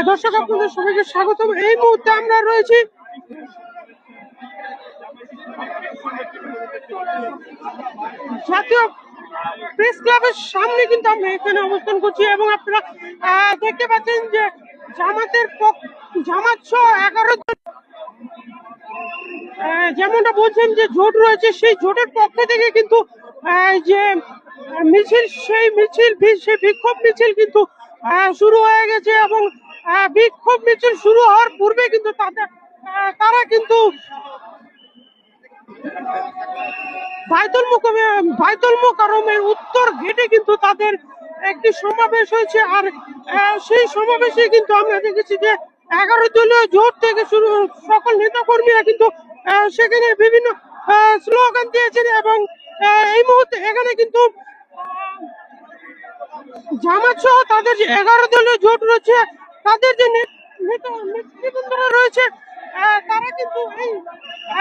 দর্শক আপনাদের সবাইকে স্বাগতম। এই মুহূর্তে আমরা রয়েছি জাতীয় প্রেস ক্লাবের সামনে, কিন্তু আমরা এখানে অবস্থান করছি এবং আপনারা দেখতে পাচ্ছেন যে জামাত সহ 11 জন যেমনটা বলছেন যে জোট রয়েছে, সেই জোটের পক্ষ থেকে কিন্তু যে মিছিল, সেই বিক্ষোভ মিছিল কিন্তু শুরু হয়ে গেছে এবং বিক্ষোভ মিছিল শুরু হওয়ার পূর্বে কিন্তু তারা কিন্তু বাইতুল মোকাররমের উত্তর গেটে কিন্তু তাদের একটি সমাবেশ হয়েছে। আর সেই সমাবেশে কিন্তু আমরা দেখেছি যে 11 দলীয় জোট থেকে শুরু সকল নেতা কর্মীরা কিন্তু সেখানে বিভিন্ন স্লোগান দিয়েছেন এবং এই মুহূর্তে এখানে কিন্তু জামাত সহ তাদের যে 11 দলীয় জোট রয়েছে, তাদের যে নেতৃবৃন্দরা রয়েছে, তারা কিন্তু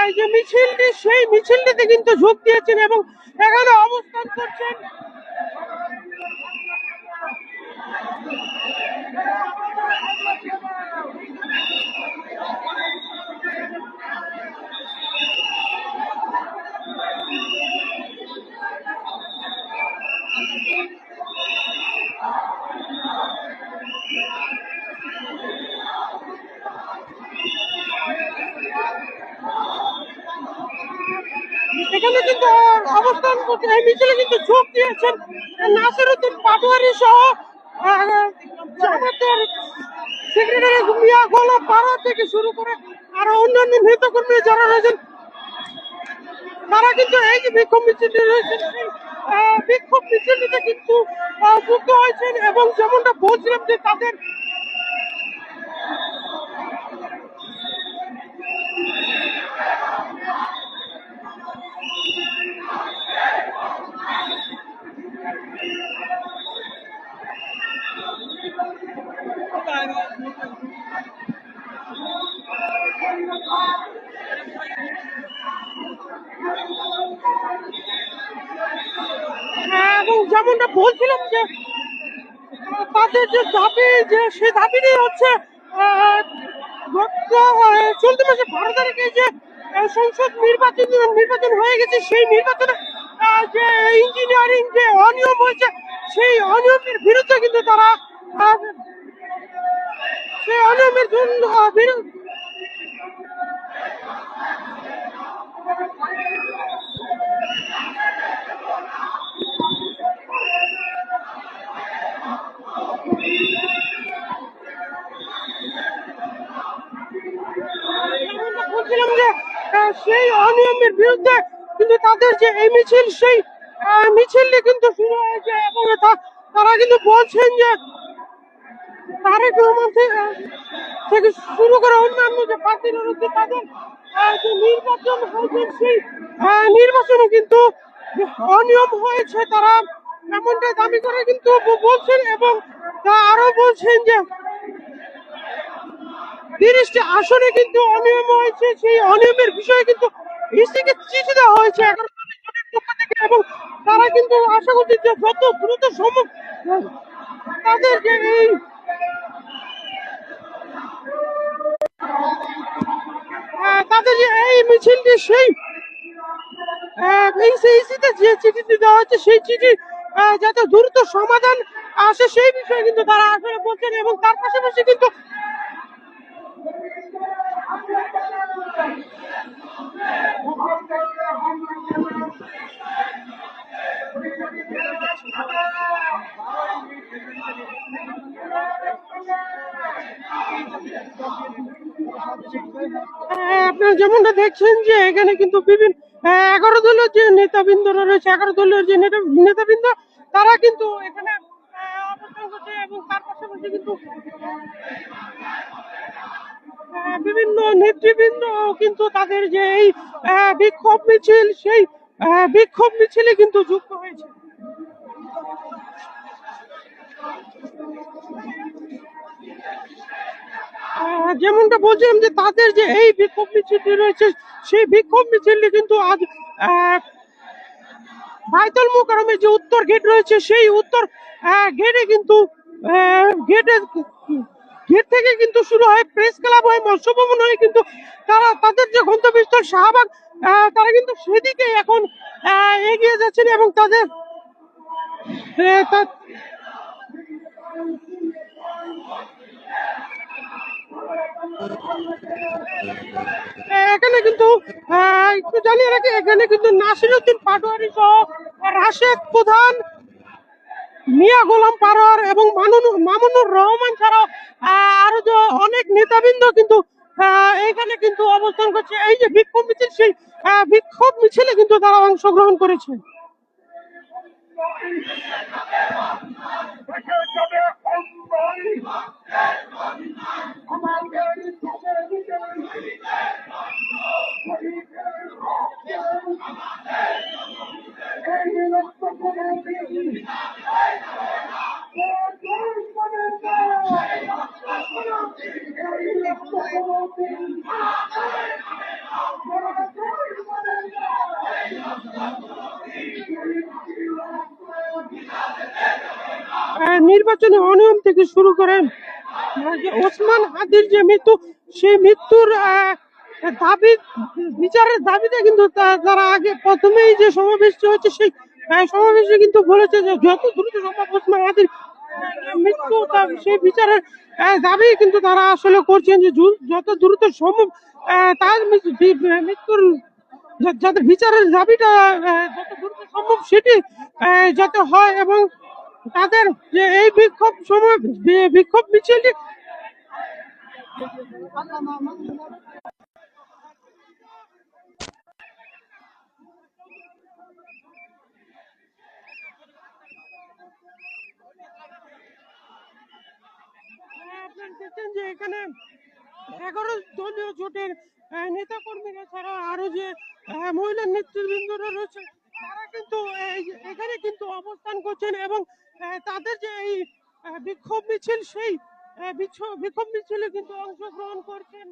এই যে মিছিলটি, সেই মিছিলটিতে কিন্তু যোগ দিয়েছেন এবং এখানে অবস্থান করছেন। এখানে কিন্তু অবস্থান করছে, এই মিছিলে কিন্তু যোগ দিয়েছেন নাসিরউদ্দিন পাটোয়ারি সহ জামাতের সেক্রেটারি মিয়া গোলাম পাড়া থেকে শুরু করে আরো অন্যান্য নেতাকর্মী যারা রয়েছেন, তারা কিন্তু এই যে বিক্ষোভ মিছিলটি রয়েছেন, বিক্ষোভ মিছিলটিতে কিন্তু যুক্ত হয়েছেন এবং যেমনটা বলছিলাম যে তাদের এবং যেমনটা বলছিলাম যে তাদের যে দাবি, যে সেই দাবিটি হচ্ছে চলতি মাসে 12 তারিখে যে সংসদ নির্বাচন হয়ে গেছে, সেই নির্বাচনে যে ইঞ্জিনিয়ারিং যে অনিয়ম হয়েছে, সেই অনিয়মের বিরুদ্ধে কিন্তু তারা সেই অনিয়মের জন্য বলছিলাম যে সেই অনিয়মের বিরুদ্ধে কিন্তু তাদের যে এই মিছিল, সেই মিছিলটি কিন্তু শুরু হয়েছে এবং তারা কিন্তু বলছেন যে তারেক রহমান থেকে শুরু করে অন্যান্য যে প্রার্থীরা রয়েছে, তাদের যে নির্বাচন হয়েছে, সেই নির্বাচনে কিন্তু অনিয়ম হয়েছে, তারা এমনটাই দাবি করে কিন্তু বলছেন এবং আরো বলছেন যে 30টি আসনে কিন্তু অনিয়ম হয়েছে, সেই অনিয়মের বিষয়ে কিন্তু ইসিকে চিঠি দেওয়া হয়েছে 11 জনের পক্ষ থেকে এবং তারা কিন্তু আশা করছে যে যত দ্রুত সম্ভব তাদের যে এই মিছিলটি, সেই ইসিতে যে চিঠিটি দেওয়া হচ্ছে, সেই চিঠি যাতে দ্রুত সমাধান আসে, সেই বিষয়ে কিন্তু তারা আসলে বলছেন এবং তার পাশাপাশি কিন্তু আপনারা যেমনটা দেখছেন যে এখানে কিন্তু বিভিন্ন 11 দলীয় যে নেতাবৃন্দরা রয়েছে, 11 দলীয় যে নেতাবৃন্দ, তারা কিন্তু এখানে অবস্থান করছে এবং তার পাশাপাশি কিন্তু বিভিন্ন নেতৃবৃন্দ কিন্তু তাদের যে এই বিক্ষোভ মিছিল, সেই বিক্ষোভ মিছিলে কিন্তু যুক্ত হয়েছে। যেমনটা বলছিলাম যে তাদের যে এই বিক্ষোভ মিছিলটি রয়েছে, সেই বিক্ষোভ মিছিলটি কিন্তু আজ বাইতুল মুকাররমের যে উত্তর গেট রয়েছে সেই উত্তর গেটে কিন্তু গেটে গেট থেকে কিন্তু শুরু হয় প্রেস ক্লাব হয়ে মৎস্য ভবন হয়ে কিন্তু তারা তাদের যে গন্তব্যস্থল শাহবাগ তারা কিন্তু সেদিকে এখন এগিয়ে যাচ্ছেন এবং তাদের এখানে কিন্তু একটু জানিয়ে রাখি এখানে কিন্তু নাসিরউদ্দিন পাটোয়ারি সহ রাশেদ প্রধান মিয়া গোলাম পারোয়ার এবং মামুনুর রহমান ছাড়াও আরো যে অনেক নেতাবৃন্দ কিন্তু এখানে কিন্তু অবস্থান করছে। এই যে বিক্ষোভ মিছিল সেই বিক্ষোভ মিছিলে কিন্তু তারা অংশগ্রহণ করেছে। নির্বাচনী অনিয়ম থেকে শুরু করে ওসমান হাদির যে মৃত্যু সেই মৃত্যুর দাবি বিচারের দাবিতে কিন্তু তারা আগে প্রথমেই যে সমাবেশটি হচ্ছে সেই সমাবেশে কিন্তু বলেছে যে যত দ্রুত সম্ভব ওসমান হাদির মৃত্যু সেই বিচারের দাবি কিন্তু তারা আসলে করছেন যে যত দ্রুত সম্ভব তার মৃত্যুর যাতে বিচারের দাবিটা যত দ্রুত সম্ভব সেটি যাতে হয় এবং তাদের যে এই বিক্ষোভ মিছিলটি আপনারা দেখছেন যে এখানে 11 দলীয় জোটের নেতা কর্মীরা ছাড়া আরো যে মহিলা নেতৃবৃন্দরা রয়েছে তারা কিন্তু এখানে কিন্তু অবস্থান করছেন এবং তাদের যে এই বিক্ষোভ মিছিল সেই বিক্ষোভ মিছিলে কিন্তু অংশগ্রহণ করছেন।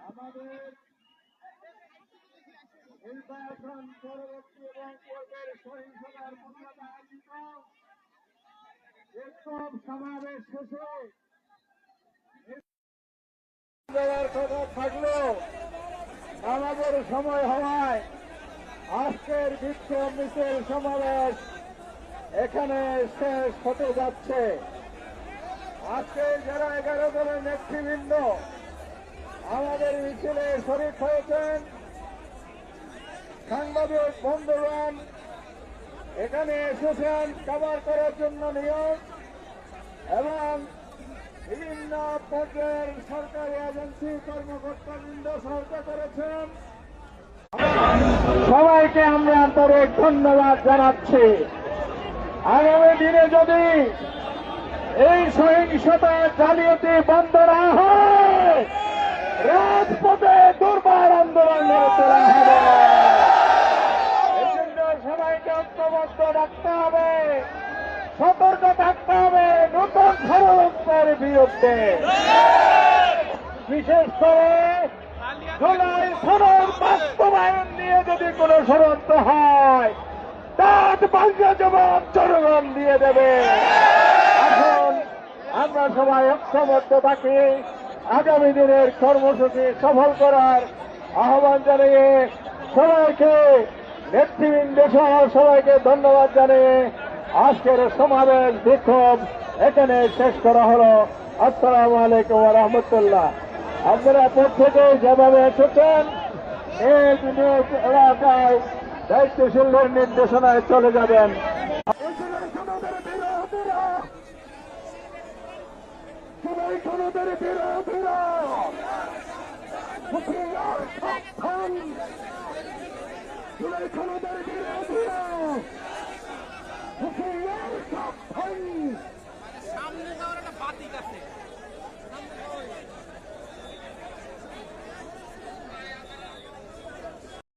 আমাদের নির্বাচন পরবর্তী এবং পূর্বের সহিংসতার প্রতিবাদে আয়োজিত বিক্ষোভ সমাবেশ শেষে দেওয়ার কথা থাকলেও আমাদের সময় হওয়ায় আজকের বিক্ষোভ মিছিল সমাবেশ এখানে শেষ হতে যাচ্ছে। আজকে যারা 11 দলের নেতৃবৃন্দ আমাদের মিছিলে শরীক হয়েছেন, সাংবাদিক বন্ধুগণ এখানে এসেছেন কভার করার জন্য নিয়োগ এবং বিভিন্ন পর্যায়ের সরকারি এজেন্সি কর্মকর্তাবৃন্দ সহায়তা করেছেন। সবাইকে আমরা আন্তরিক ধন্যবাদ জানাচ্ছি। আগামী দিনে যদি এই সহিংসতা জালিয়াতি বন্ধ না হয় রাজপথে দুর্বার আন্দোলন গড়ে তোলা হবে। এই জন্য সবাইকে ঐক্যবদ্ধ রাখতে হবে, সতর্ক থাকতে হবে নতুন ষড়যন্ত্রের বিরুদ্ধে। বিশেষ করে জুলাই সনদ বাস্তবায়ন নিয়ে যদি কোনো ষড়যন্ত্র হয় তার বাংলা জবাব জনগণ দিয়ে দেবে। এখন আমরা সবাই ঐক্যবদ্ধ থাকি, আগামী দিনের কর্মসূচি সফল করার আহ্বান জানিয়ে সবাইকে নেতৃবৃন্দ সহ সবাইকে ধন্যবাদ জানিয়ে আজকের সমাবেশ বিক্ষোভ এখানে শেষ করা হলো। আসসালামু আলাইকুম ওয়া রাহমাতুল্লাহ। আপনারা প্রত্যেকে যেভাবে এসেছেন এই এলাকায় দায়িত্বশীলদের নির্দেশনায় চলে যাবেন। জুলাই সনদের বিরোধীরা